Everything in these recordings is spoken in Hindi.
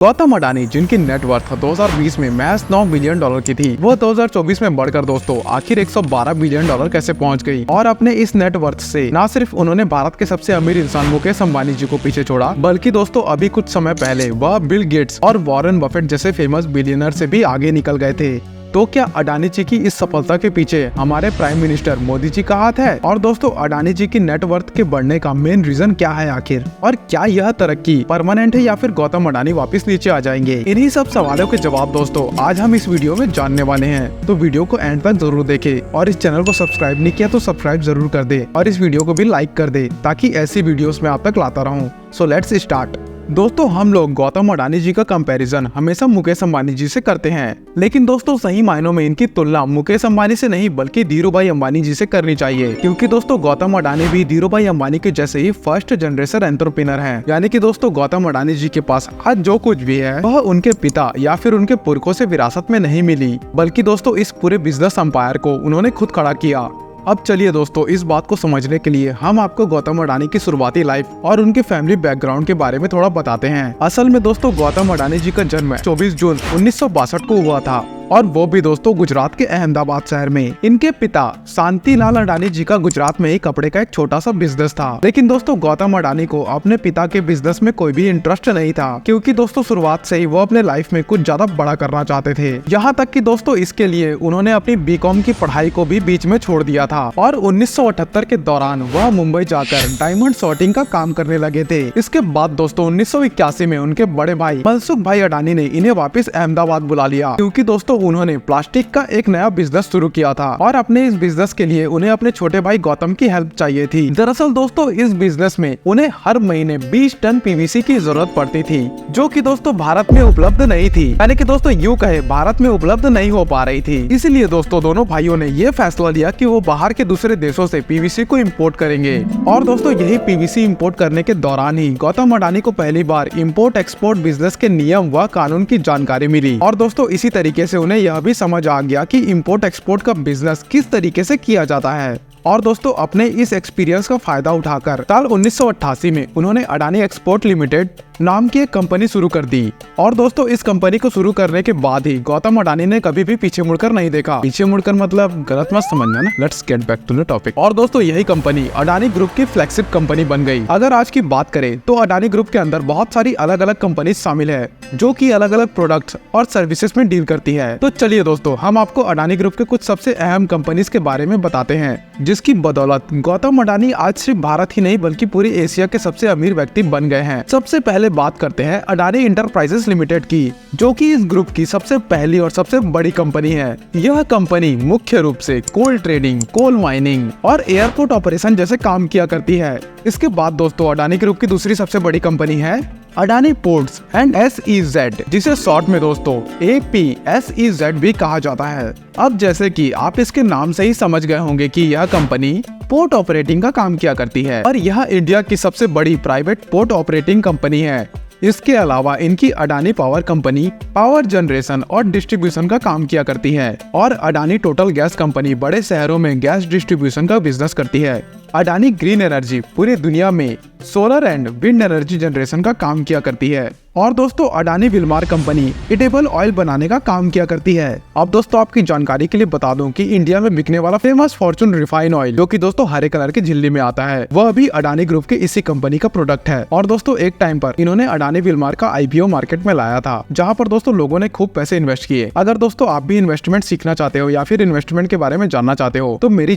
गौतम अडानी जिनकी नेटवर्थ 2020 में महज $9 बिलियन की थी, वो 2024 में बढ़कर दोस्तों आखिर $112 बिलियन कैसे पहुंच गई। और अपने इस नेटवर्थ से न सिर्फ उन्होंने भारत के सबसे अमीर इंसान मुकेश अंबानी जी को पीछे छोड़ा, बल्कि दोस्तों अभी कुछ समय पहले वह बिल गेट्स और वॉरेन बफेट जैसे फेमस बिलियनर से भी आगे निकल गए थे। तो क्या अडानी जी की इस सफलता के पीछे हमारे प्राइम मिनिस्टर मोदी जी का हाथ है? और दोस्तों अडानी जी की नेटवर्थ के बढ़ने का मेन रीजन क्या है आखिर? और क्या यह तरक्की परमानेंट है या फिर गौतम अडानी वापस नीचे आ जाएंगे? इन्हीं सब सवालों के जवाब दोस्तों आज हम इस वीडियो में जानने वाले हैं, तो वीडियो को एंड तक जरूर देखें। और इस चैनल को सब्सक्राइब नहीं किया तो सब्सक्राइब जरूर कर दे और इस वीडियो को भी लाइक कर दे ताकि ऐसी वीडियोस में आप तक लाता रहूं। So let's start. दोस्तों हम लोग गौतम अडानी जी का कंपैरिजन हमेशा मुकेश अंबानी जी से करते हैं, लेकिन दोस्तों सही मायनों में इनकी तुलना मुकेश अंबानी से नहीं बल्कि धीरूभाई अंबानी जी से करनी चाहिए, क्योंकि दोस्तों गौतम अडानी भी धीरूभाई अंबानी के जैसे ही फर्स्ट जनरेशन एंटरप्रेन्योर हैं। यानी कि दोस्तों गौतम अडानी जी के पास आज जो कुछ भी है वह उनके पिता या फिर उनके पुरखों से विरासत में नहीं मिली, बल्कि दोस्तों इस पूरे बिजनेस एम्पायर को उन्होंने खुद खड़ा किया। अब चलिए दोस्तों इस बात को समझने के लिए हम आपको गौतम अडानी की शुरुआती लाइफ और उनके फैमिली बैकग्राउंड के बारे में थोड़ा बताते हैं। असल में दोस्तों गौतम अडानी जी का जन्म 24 जून 1962 को हुआ था, और वो भी दोस्तों गुजरात के अहमदाबाद शहर में। इनके पिता शांतिलाल अडानी जी का गुजरात में ही कपड़े का एक छोटा सा बिजनेस था, लेकिन दोस्तों गौतम अडानी को अपने पिता के बिजनेस में कोई भी इंटरेस्ट नहीं था, क्योंकि दोस्तों शुरुआत से ही वो अपने लाइफ में कुछ ज्यादा बड़ा करना चाहते थे। यहाँ तक कि दोस्तों इसके लिए उन्होंने अपनी बीकॉम की पढ़ाई को भी बीच में छोड़ दिया था और 1978 के दौरान वह मुंबई जाकर डायमंड सॉर्टिंग का काम करने लगे थे। इसके बाद दोस्तों 1981 में उनके बड़े भाई मनसुख भाई अडानी ने इन्हें वापस अहमदाबाद बुला लिया, क्योंकि दोस्तों उन्होंने प्लास्टिक का एक नया बिजनेस शुरू किया था और अपने इस बिजनेस के लिए उन्हें अपने छोटे भाई गौतम की हेल्प चाहिए थी। दरअसल दोस्तों इस बिजनेस में उन्हें हर महीने 20 टन पीवीसी की जरूरत पड़ती थी, जो कि दोस्तों भारत में उपलब्ध नहीं थी। यानी कि दोस्तों यूं कहे भारत में उपलब्ध नहीं हो पा रही थी। इसीलिए दोस्तों दोनों भाइयों ने ये फैसला लिया कि वो बाहर के दूसरे देशों से पीवीसी को इम्पोर्ट करेंगे। और दोस्तों यही पीवीसी इम्पोर्ट करने के दौरान ही गौतम अडानी को पहली बार इम्पोर्ट एक्सपोर्ट बिजनेस के नियम व कानून की जानकारी मिली, और दोस्तों इसी तरीके से उन्हें यह भी समझ आ गया कि इंपोर्ट एक्सपोर्ट का बिजनेस किस तरीके से किया जाता है। और दोस्तों अपने इस एक्सपीरियंस का फायदा उठाकर साल 1988 में उन्होंने अडानी एक्सपोर्ट लिमिटेड नाम की एक कंपनी शुरू कर दी। और दोस्तों इस कंपनी को शुरू करने के बाद ही गौतम अडानी ने कभी भी पीछे मुड़कर नहीं देखा। पीछे मुड़कर मतलब गलत मत समझना ना, let's get back to the topic. और दोस्तों यही कंपनी अडानी ग्रुप की फ्लैगशिप कंपनी बन गई। अगर आज की बात करें तो अडानी ग्रुप के अंदर बहुत सारी अलग अलग कंपनी शामिल है, जो कि अलग अलग प्रोडक्ट्स और सर्विसेज में डील करती है। तो चलिए दोस्तों हम आपको अडानी ग्रुप के कुछ सबसे अहम कंपनीज के बारे में बताते हैं, जिसकी बदौलत गौतम अडानी आज सिर्फ भारत ही नहीं बल्कि पूरी एशिया के सबसे अमीर व्यक्ति बन गए हैं। सबसे पहले बात करते हैं अडानी इंटरप्राइजेस लिमिटेड की, जो कि इस ग्रुप की सबसे पहली और सबसे बड़ी कंपनी है। यह कंपनी मुख्य रूप से कोल ट्रेडिंग, कोल माइनिंग और एयरपोर्ट ऑपरेशन जैसे काम किया करती है। इसके बाद दोस्तों अडानी ग्रुप की दूसरी सबसे बड़ी कंपनी है अडानी पोर्ट्स एंड SEZ, जिसे शॉर्ट में दोस्तों APSEZ भी कहा जाता है। अब जैसे कि आप इसके नाम से ही समझ गए होंगे कि यह कंपनी पोर्ट ऑपरेटिंग का काम किया करती है, और यह इंडिया की सबसे बड़ी प्राइवेट पोर्ट ऑपरेटिंग कंपनी है। इसके अलावा इनकी Adani power company power generation और डिस्ट्रीब्यूशन का काम किया करती है, और अडानी टोटल गैस कंपनी बड़े शहरों में गैस डिस्ट्रीब्यूशन का बिजनेस करती है। अडानी ग्रीन एनर्जी पूरी दुनिया में solar and wind energy generation का काम किया करती है। और दोस्तों Adani Wilmar company edible oil बनाने का काम किया करती है। अब दोस्तों आपकी जानकारी के लिए बता दूं कि इंडिया में बिकने वाला फेमस फॉर्चून रिफाइन ऑयल, जो कि दोस्तों हरे कलर की झिल्ली में आता है, वह भी अडानी ग्रुप के इसी कंपनी का प्रोडक्ट है। और दोस्तों एक टाइम पर इन्होंने अडानी विलमार का IPO मार्केट में लाया था, जहाँ पर दोस्तों लोगों ने खूब पैसे इन्वेस्ट किए। अगर दोस्तों आप भी इन्वेस्टमेंट सीखना चाहते हो या फिर इन्वेस्टमेंट के बारे में जानना चाहते हो, तो मेरी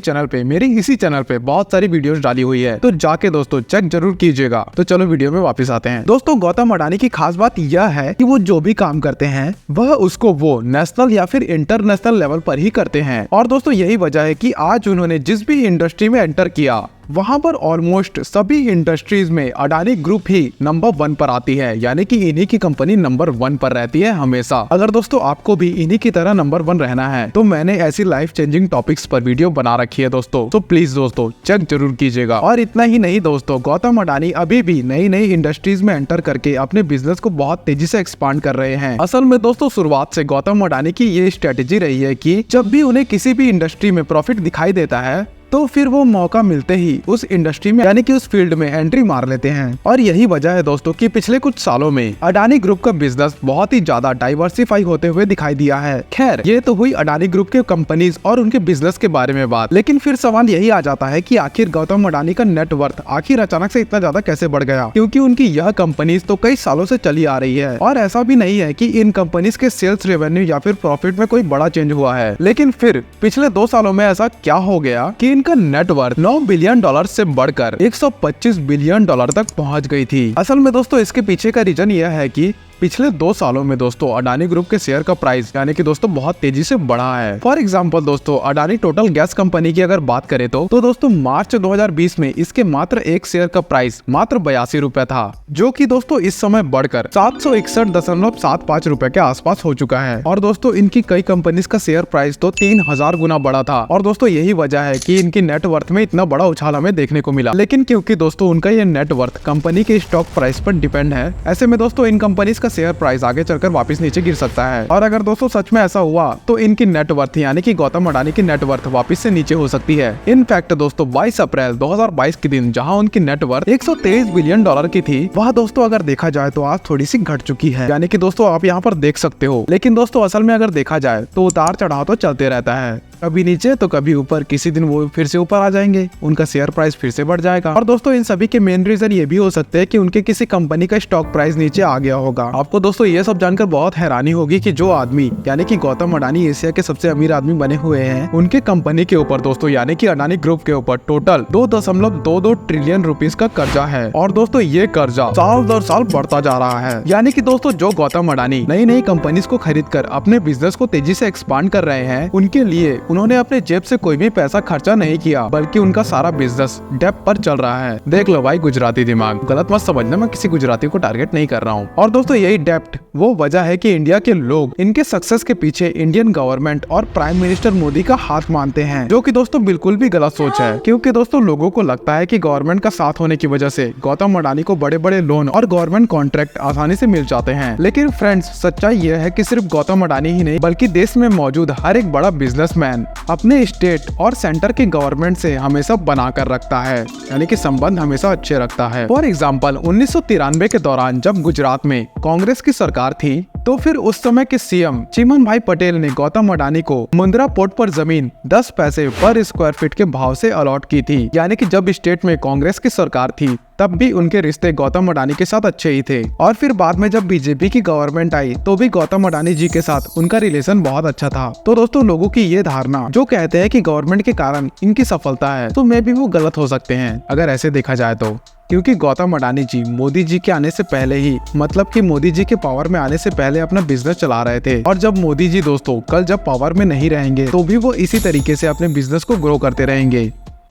इसी चैनल पे बहुत सारी वीडियोस डाली हुई है, तो जाके दोस्तों चेक जरूर कीजिएगा। तो चलो वीडियो में वापस आते हैं। दोस्तों गौतम अडानी की खास बात यह है कि वो जो भी काम करते हैं वह उसको वो नेशनल या फिर इंटरनेशनल लेवल पर ही करते हैं। और दोस्तों यही वजह है कि आज उन्होंने जिस भी इंडस्ट्री में एंटर किया वहां पर ऑलमोस्ट सभी इंडस्ट्रीज में अडानी ग्रुप ही नंबर 1 पर आती है, यानी कि इन्हीं की कंपनी नंबर 1 पर रहती है हमेशा। अगर दोस्तों आपको भी इन्हीं की तरह नंबर 1 रहना है तो मैंने ऐसी लाइफ चेंजिंग टॉपिक्स पर वीडियो बना रखी है दोस्तों, तो प्लीज दोस्तों चेक जरूर कीजिएगा। और इतना ही नहीं दोस्तों, गौतम अडानी अभी भी नई नई इंडस्ट्रीज में एंटर करके अपने बिजनेस को बहुत तेजी से एक्सपांड कर रहे हैं। असल में दोस्तों शुरुआत से गौतम अडानी की ये स्ट्रेटेजी रही है कि जब भी उन्हें किसी भी इंडस्ट्री में प्रॉफिट दिखाई देता है तो फिर वो मौका मिलते ही उस इंडस्ट्री में यानी कि उस फील्ड में एंट्री मार लेते हैं। और यही वजह है दोस्तों कि पिछले कुछ सालों में अडानी ग्रुप का बिजनेस बहुत ही ज्यादा डाइवर्सिफाई होते हुए दिखाई दिया है। खैर, ये तो हुई अडानी ग्रुप के कंपनीज और उनके बिजनेस के बारे में बात, लेकिन फिर सवाल यही आ जाता है कि आखिर गौतम अडानी का नेटवर्थ आखिर अचानक से इतना ज्यादा कैसे बढ़ गया, क्योंकि उनकी यह कंपनीज तो कई सालों से चली आ रही है और ऐसा भी नहीं है कि इन कंपनीज के सेल्स रेवेन्यू या फिर प्रॉफिट में कोई बड़ा चेंज हुआ है। लेकिन फिर पिछले 2 सालों में ऐसा क्या हो गया कि इनका नेटवर्थ 9 बिलियन डॉलर से बढ़कर 125 बिलियन डॉलर तक पहुंच गई थी। असल में दोस्तों इसके पीछे का रीजन यह है कि पिछले 2 सालों में दोस्तों अडानी ग्रुप के शेयर का प्राइस यानी कि दोस्तों बहुत तेजी से बढ़ा है। फॉर एग्जांपल दोस्तों अडानी टोटल गैस कंपनी की अगर बात करें तो दोस्तों मार्च 2020 में इसके मात्र एक शेयर का प्राइस मात्र 82 रुपए था, जो कि दोस्तों इस समय बढ़कर 761.75 रुपए के आसपास हो चुका है। और दोस्तों इनकी कई कंपनीज का शेयर प्राइस तो 3000 गुना बढ़ा था। और दोस्तों यही वजह है कि इनकी नेटवर्थ में इतना बड़ा उछाल हमें देखने को मिला। लेकिन क्योंकि दोस्तों उनका ये नेटवर्थ कंपनी के स्टॉक प्राइस पर डिपेंड है, ऐसे में दोस्तों इन कंपनीज का शेयर प्राइस आगे चलकर वापस नीचे गिर सकता है। और अगर दोस्तों सच में ऐसा हुआ तो इनकी नेटवर्थ यानी कि गौतम अडानी की नेटवर्थ वापस से नीचे हो सकती है। इनफैक्ट दोस्तों 22 अप्रैल 2022 के दिन जहां उनकी नेटवर्थ 123 बिलियन डॉलर की थी, वह दोस्तों अगर देखा जाए तो आज थोड़ी सी घट चुकी है, यानी कि दोस्तों आप यहाँ पर देख सकते हो। लेकिन दोस्तों असल में अगर देखा जाए तो उतार चढ़ाव तो चलते रहता है, कभी नीचे तो कभी ऊपर। किसी दिन वो फिर से ऊपर आ जाएंगे, उनका शेयर प्राइस फिर से बढ़ जाएगा। और दोस्तों इन सभी के मेन रीजन ये भी हो सकते हैं कि उनके किसी कंपनी का स्टॉक प्राइस नीचे आ गया होगा। आपको दोस्तों ये सब जानकर बहुत हैरानी होगी कि जो आदमी यानी कि गौतम अडानी एशिया के सबसे अमीर आदमी बने हुए हैं, उनके कंपनी के ऊपर दोस्तों यानी कि अडानी ग्रुप के ऊपर टोटल 2.22 ट्रिलियन रुपीस का कर्जा है। और दोस्तों ये कर्जा साल दर साल बढ़ता जा रहा है। यानी कि दोस्तों जो गौतम अडानी नई नई कंपनीज को खरीद कर अपने बिजनेस को तेजी से एक्सपांड कर रहे हैं, उनके लिए उन्होंने अपने जेब से कोई भी पैसा खर्चा नहीं किया, बल्कि उनका सारा बिजनेस डेब्ट पर चल रहा है। देख लो भाई गुजराती दिमाग, गलत मत समझना, मैं किसी गुजराती को टारगेट नहीं कर रहा हूँ। और दोस्तों यही डेब्ट वो वजह है कि इंडिया के लोग इनके सक्सेस के पीछे इंडियन गवर्नमेंट और प्राइम मिनिस्टर मोदी का हाथ मानते हैं, जो कि दोस्तों बिल्कुल भी गलत सोच है। क्योंकि दोस्तों लोगों को लगता है कि गवर्नमेंट का साथ होने की वजह से गौतम अडानी को बड़े बड़े लोन और गवर्नमेंट कॉन्ट्रैक्ट आसानी से मिल जाते हैं। लेकिन फ्रेंड्स सच्चाई यह है कि सिर्फ गौतम अडानी ही नहीं बल्कि देश में मौजूद हर एक बड़ा बिजनेसमैन अपने स्टेट और सेंटर के गवर्नमेंट से हमेशा बना कर रखता है, यानी कि संबंध हमेशा अच्छे रखता है। फॉर एग्जाम्पल 1993 के दौरान जब गुजरात में कांग्रेस की सरकार थी, तो फिर उस समय के सीएम चिमन भाई पटेल ने गौतम अडानी को मुंद्रा पोर्ट पर जमीन 10 पैसे पर स्क्वायर फीट के भाव से अलॉट की थी। यानी कि जब स्टेट में कांग्रेस की सरकार थी तब भी उनके रिश्ते गौतम अडानी के साथ अच्छे ही थे। और फिर बाद में जब बीजेपी की गवर्नमेंट आई तो भी गौतम अडानी जी के साथ उनका रिलेशन बहुत अच्छा था। तो दोस्तों लोगों की ये धारणा जो कहते हैं कि गवर्नमेंट के कारण इनकी सफलता है, तो मे भी वो गलत हो सकते हैं अगर ऐसे देखा जाए तो। क्योंकि गौतम अडानी जी मोदी जी के आने से पहले ही, मतलब कि मोदी जी के पावर में आने से पहले अपना बिजनेस चला रहे थे। और जब मोदी जी दोस्तों कल जब पावर में नहीं रहेंगे तो भी वो इसी तरीके से अपने बिजनेस को ग्रो करते रहेंगे।